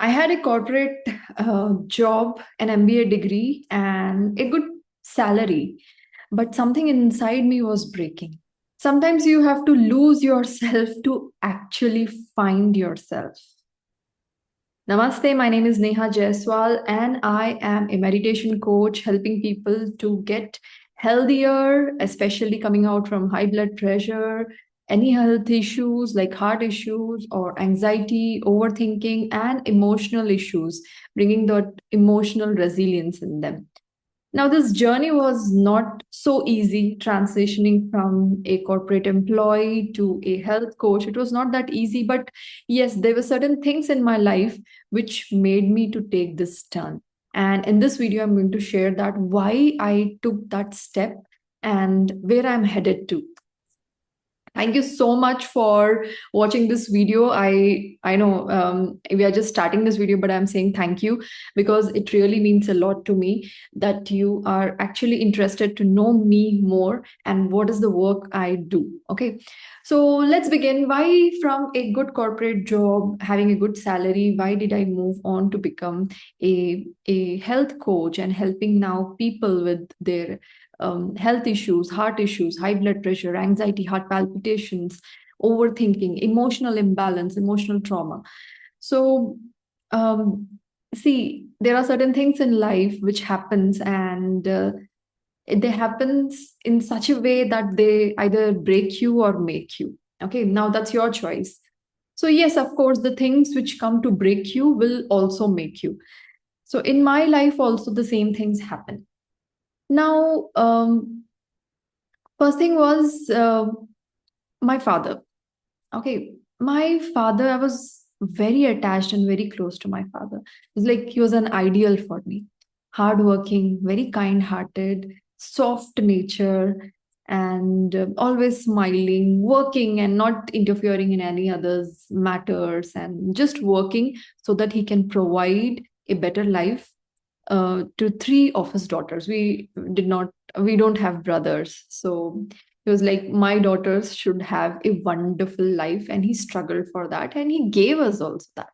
I had a corporate job, an MBA degree, and a good salary, but something inside me was breaking. Sometimes you have to lose yourself to actually find yourself. Namaste, my name is Nehha Jaiswal, and I am a meditation coach helping people to get healthier, especially coming out from high blood pressure, any health issues like heart issues or anxiety, overthinking, and emotional issues, bringing that emotional resilience in them. Now, this journey was not so easy transitioning from a corporate employee to a health coach. It was not that easy, but yes, there were certain things in my life which made me to take this turn. And in this video, I'm going to share that why I took that step and where I'm headed to. Thank you so much for watching this video. I know we are just starting this video, but I'm saying thank you because it really means a lot to me that you are actually interested to know me more and what is the work I do. Okay, so let's begin. Why from a good corporate job, having a good salary, why did I move on to become a health coach and helping now people with their health issues, heart issues, high blood pressure, anxiety, heart palpitations, overthinking, emotional imbalance, emotional trauma. So, um, see, there are certain things in life which happens and they happens in such a way that they either break you or make you. Okay, now that's your choice. So yes, of course, the things which come to break you will also make you. So in my life also the same things happen. Now, first thing was my father. Okay, my father, I was very attached and very close to my father. It's like he was an ideal for me. Hardworking, very kind hearted, soft nature, and always smiling, working and not interfering in any others' matters, and just working so that he can provide a better life to three of his daughters. We don't have brothers. So he was like, my daughters should have a wonderful life. And he struggled for that. And he gave us also that.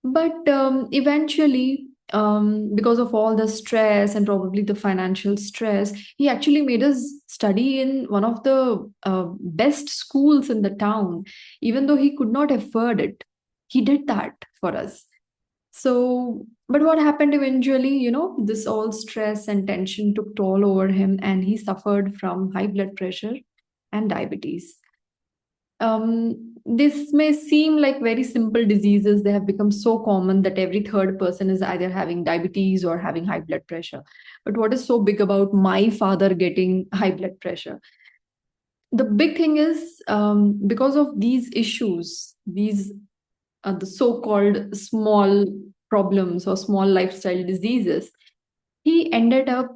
But eventually, because of all the stress and probably the financial stress, he actually made us study in one of the best schools in the town, even though he could not afford it. He did that for us. So, but what happened eventually, this all stress and tension took toll over him, and he suffered from high blood pressure and diabetes. This may seem like very simple diseases. They have become so common that every third person is either having diabetes or having high blood pressure. But what is so big about my father getting high blood pressure? The big thing is because of these issues, these the so-called small problems or small lifestyle diseases, he ended up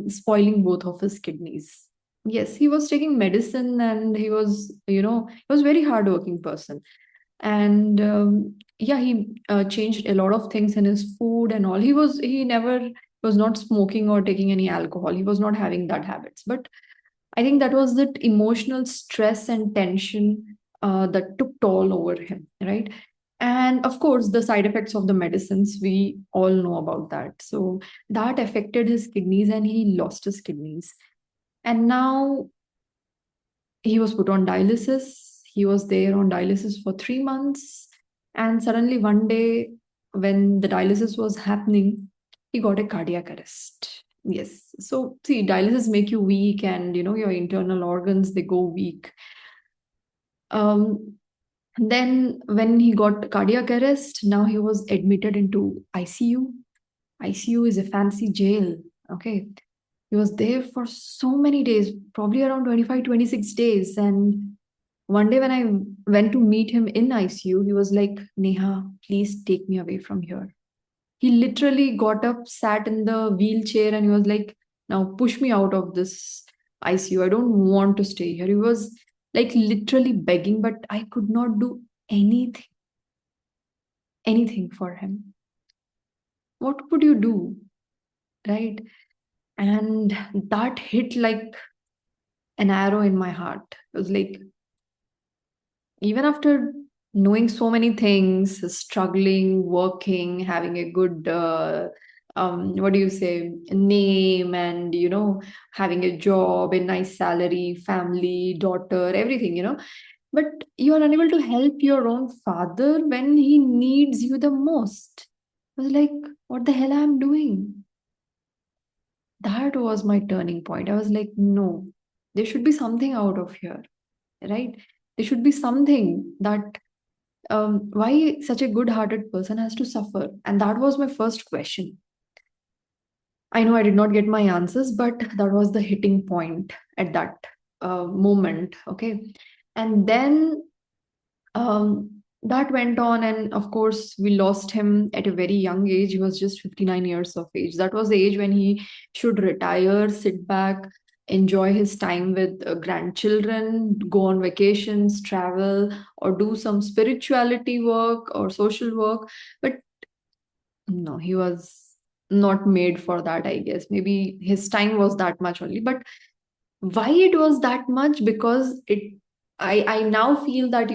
spoiling both of his kidneys. Yes, he was taking medicine and he was a very hardworking person. And yeah, he changed a lot of things in his food and all. He never was not smoking or taking any alcohol. He was not having that habits. But I think that was that emotional stress and tension that took toll over him, right? And of course, the side effects of the medicines, we all know about that. So that affected his kidneys and he lost his kidneys. And now he was put on dialysis. He was there on dialysis for 3 months. And suddenly, one day, when the dialysis was happening, he got a cardiac arrest. Yes. So, see, dialysis make you weak, and your internal organs they go weak. Then, when he got cardiac arrest, now he was admitted into ICU. ICU is a fancy jail. Okay. He was there for so many days, probably around 25, 26 days. And one day when I went to meet him in ICU, he was like, Neha, please take me away from here. He literally got up, sat in the wheelchair, and he was like, now push me out of this ICU. I don't want to stay here. He was like literally begging, but I could not do anything for him. What could you do? Right? And that hit like an arrow in my heart. It was like, even after knowing so many things, struggling, working, having a good what do you say, name, and having a job, a nice salary, family, daughter, everything, but you are unable to help your own father when he needs you the most. I was like, what the hell I'm doing? That was my turning point. I was like, no, there should be something out of here, right? There should be something that why such a good hearted person has to suffer. And that was my first question. I know I did not get my answers, but that was the hitting point at that moment. Okay. And then that went on, and of course we lost him at a very young age. He was just 59 years of age. That was the age when he should retire, sit back, enjoy his time with grandchildren, go on vacations, travel, or do some spirituality work or social work. But no, he was not made for that, I guess. Maybe his time was that much only. But why it was that much? Because I now feel that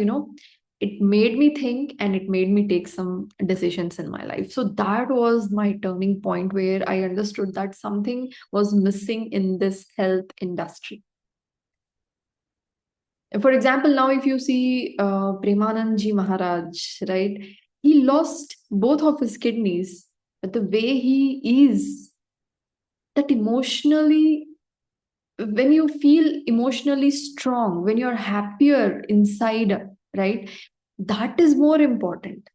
it made me think, and it made me take some decisions in my life. So that was my turning point, where I understood that something was missing in this health industry. For example, now if you see Premanand Ji Maharaj, right, he lost both of his kidneys, but the way he is, that emotionally, when you feel emotionally strong, when you're happier inside, right, that is more important.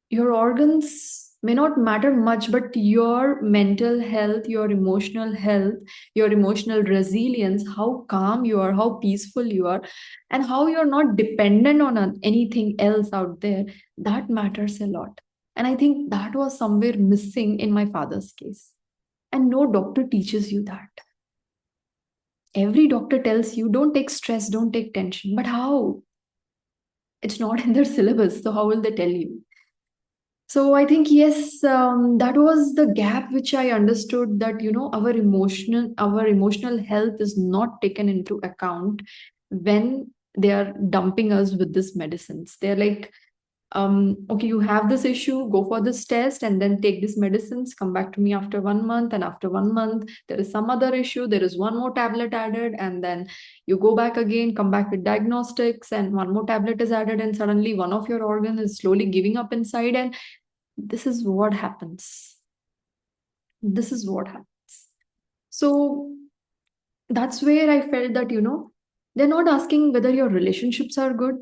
Your organs may not matter much, but your mental health, your emotional health, your emotional resilience, how calm you are, how peaceful you are, and how you're not dependent on anything else out there, that matters a lot. And I think that was somewhere missing in my father's case. And no doctor teaches you that. Every doctor tells you, don't take stress, don't take tension. But how? It's not in their syllabus. So how will they tell you? So I think, yes, that was the gap which I understood, that our emotional health is not taken into account when they are dumping us with these medicines. They're like, okay, you have this issue, go for this test, and then take these medicines, come back to me after 1 month, and after 1 month there is some other issue, there is one more tablet added, and then you go back again, come back with diagnostics, and one more tablet is added, and suddenly one of your organ is slowly giving up inside. And this is what happens. This is what happens. So that's where I felt that, they're not asking whether your relationships are good.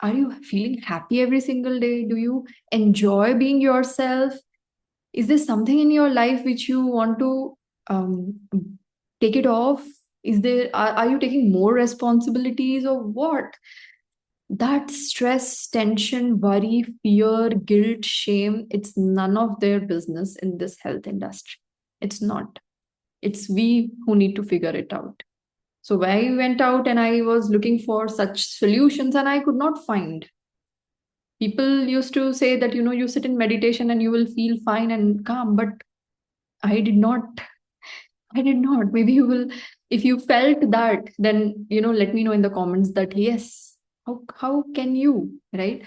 Are you feeling happy every single day? Do you enjoy being yourself? Is there something in your life which you want to um, take it off? Are you taking more responsibilities, or what? That stress, tension, worry, fear, guilt, shame, it's none of their business in this health industry. It's not. It's we who need to figure it out. So I went out and I was looking for such solutions, and I could not find. People used to say that, you sit in meditation and you will feel fine and calm, but I did not. I did not. Maybe you will, if you felt that, then, let me know in the comments that yes, how can you, right?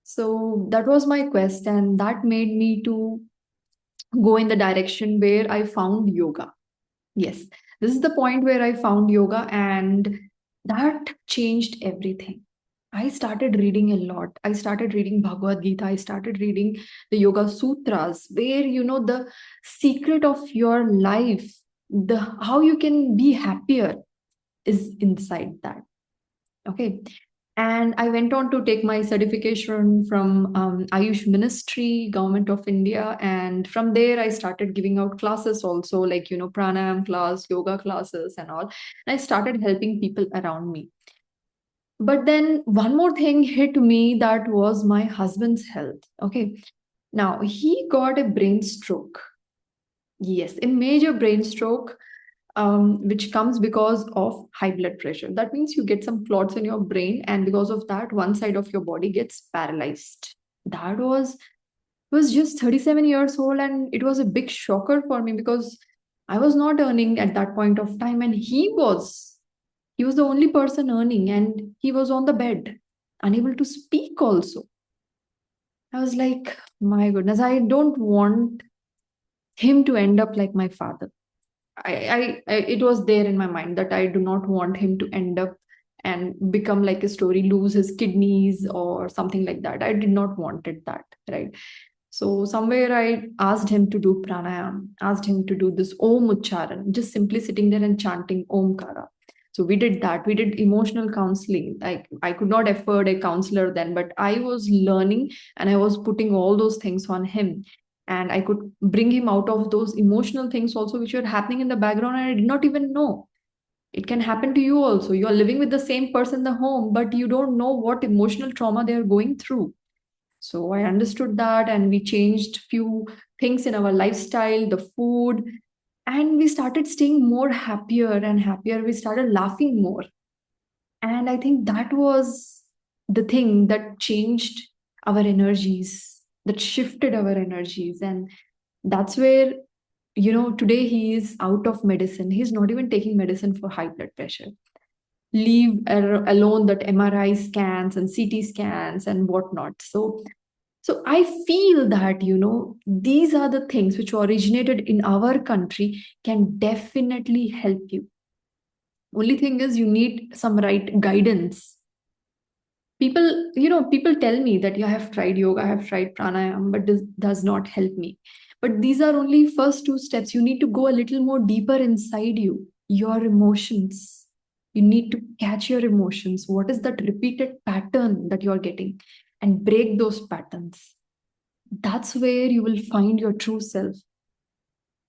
So that was my quest, and that made me to go in the direction where I found yoga. Yes, this is the point where I found yoga, and that changed everything. I started reading a lot. I started reading Bhagavad Gita. I started reading the Yoga Sutras, where the secret of your life, the how you can be happier, is inside that. Okay. And I went on to take my certification from Ayush Ministry, Government of India. And from there, I started giving out classes also, like, pranayam class, yoga classes, and all. And I started helping people around me. But then one more thing hit me, that was my husband's health. Okay. Now, he got a brain stroke. Yes, a major brain stroke, which comes because of high blood pressure. That means you get some clots in your brain, and because of that, one side of your body gets paralyzed. That was just 37 years old, and it was a big shocker for me, because I was not earning at that point of time, and he was the only person earning, and he was on the bed. unable to speak also. I was like, my goodness, I don't want him to end up like my father. It was there in my mind that I do not want him to end up and become like a story, lose his kidneys or something like that. I did not wanted that, right? So somewhere I asked him to do pranayam, asked him to do this Om Ucharan, just simply sitting there and chanting Omkara. So we did that. We did emotional counseling. I could not afford a counselor then, but I was learning and I was putting all those things on him. And I could bring him out of those emotional things also, which were happening in the background, and I did not even know. It can happen to you also. You are living with the same person in the home, but you don't know what emotional trauma they are going through. So I understood that, and we changed few things in our lifestyle, the food, and we started staying more happier and happier. We started laughing more. And I think that was the thing that changed our energies, that shifted our energies. And that's where, today he is out of medicine. He's not even taking medicine for high blood pressure. Leave alone that MRI scans and CT scans and whatnot. So I feel that, these are the things which originated in our country can definitely help you. Only thing is you need some right guidance. People tell me that, yeah, I have tried yoga, I have tried pranayam, but this does not help me. But these are only first two steps. You need to go a little more deeper inside you, your emotions. You need to catch your emotions. What is that repeated pattern that you're getting? And break those patterns. That's where you will find your true self.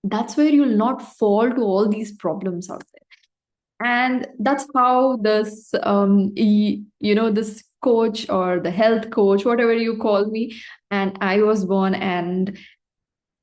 That's where you will not fall to all these problems out there. And that's how this this coach or the health coach, whatever you call me, and I was born. And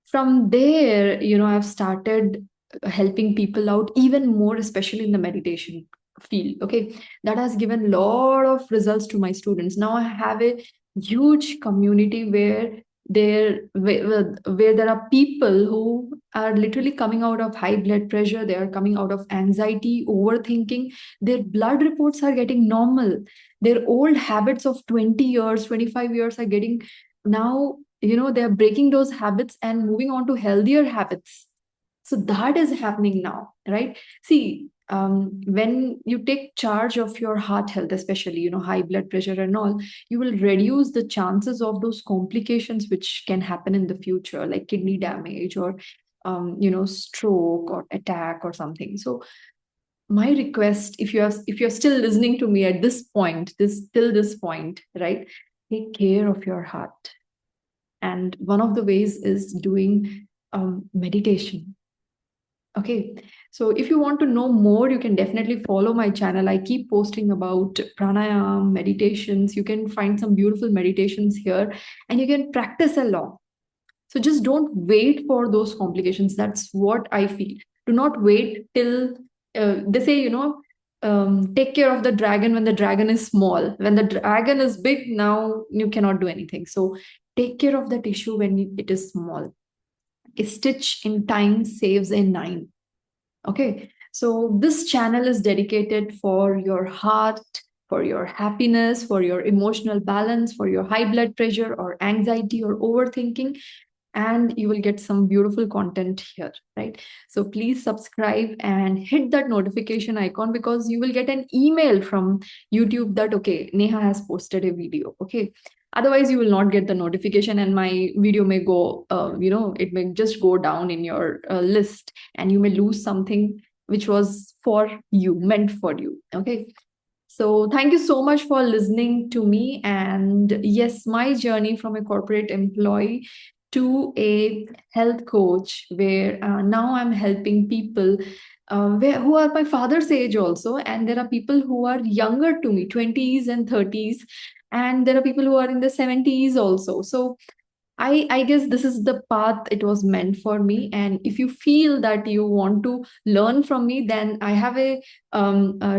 from there, I've started helping people out even more, especially in the meditation field. Okay, that has given a lot of results to my students. Now I have a huge community where there are people who are literally coming out of high blood pressure, they are coming out of anxiety, overthinking. Their blood reports are getting normal. Their old habits of 20 years, 25 years are getting now, they're breaking those habits and moving on to healthier habits. So that is happening now, right? See, when you take charge of your heart health, especially, high blood pressure and all, you will reduce the chances of those complications which can happen in the future, like kidney damage or stroke or attack or something. So my request, if you're still listening to me at this point, till this point, right, take care of your heart. And one of the ways is doing meditation. Okay, so if you want to know more, you can definitely follow my channel. I keep posting about pranayam, meditations. You can find some beautiful meditations here and you can practice along. So just don't wait for those complications. That's what I feel. Do not wait till they say, take care of the dragon when the dragon is small. When the dragon is big, now you cannot do anything. So take care of that issue when it is small. A stitch in time saves a nine. Okay. So this channel is dedicated for your heart, for your happiness, for your emotional balance, for your high blood pressure or anxiety or overthinking, and you will get some beautiful content here, right? So please subscribe and hit that notification icon, because you will get an email from YouTube that, okay, Neha has posted a video. Okay, otherwise you will not get the notification and my video may go it may just go down in your list, and you may lose something which was for you, meant for you. Okay, so thank you so much for listening to me. And yes, my journey from a corporate employee to a health coach, where now I'm helping people who are my father's age also. And there are people who are younger to me, 20s and 30s. And there are people who are in the 70s also. So I guess this is the path it was meant for me. And if you feel that you want to learn from me, then I have a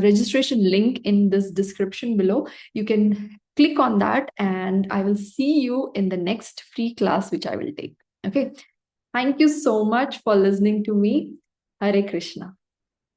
registration link in this description below. You can click on that, and I will see you in the next free class which I will take. Okay. Thank you so much for listening to me. Hare Krishna.